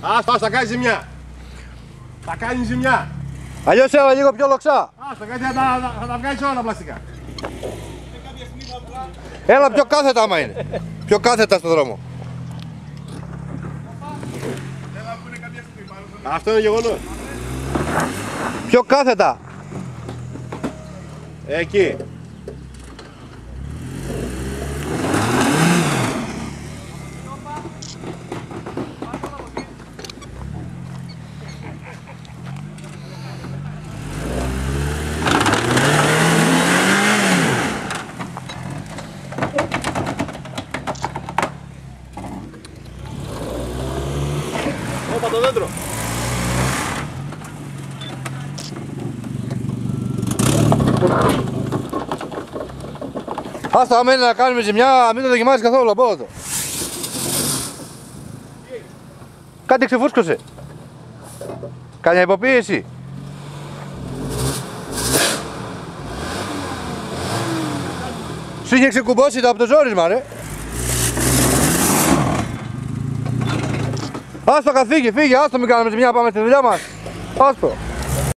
Άστα, θα κάνει ζημιά. Θα κάνει ζημιά. Αλλιώς έλα λίγο πιο λοξά. Άστα, κάτι θα τα βγάλεις όλα τα πλαστικά. Έλα πιο κάθετα άμα είναι. Πιο κάθετα στο δρόμο. Αυτό είναι γεγονός. Πιο κάθετα. Εκεί. Όπα το δέντρο. Άστα άμα είναι να κάνουμε ζημιά, μην το δοκιμάζεις καθόλου από εδώ. Κάτι ξεφούσκωσε. Κάνει υποποίηση. Σου είχε ξεκουμπώσει το από το ζόρισμα ρε. Άστο καθήγει, φύγε, άστο μην κάνουμε ζημιά, πάμε στη δουλειά μας. Άστο.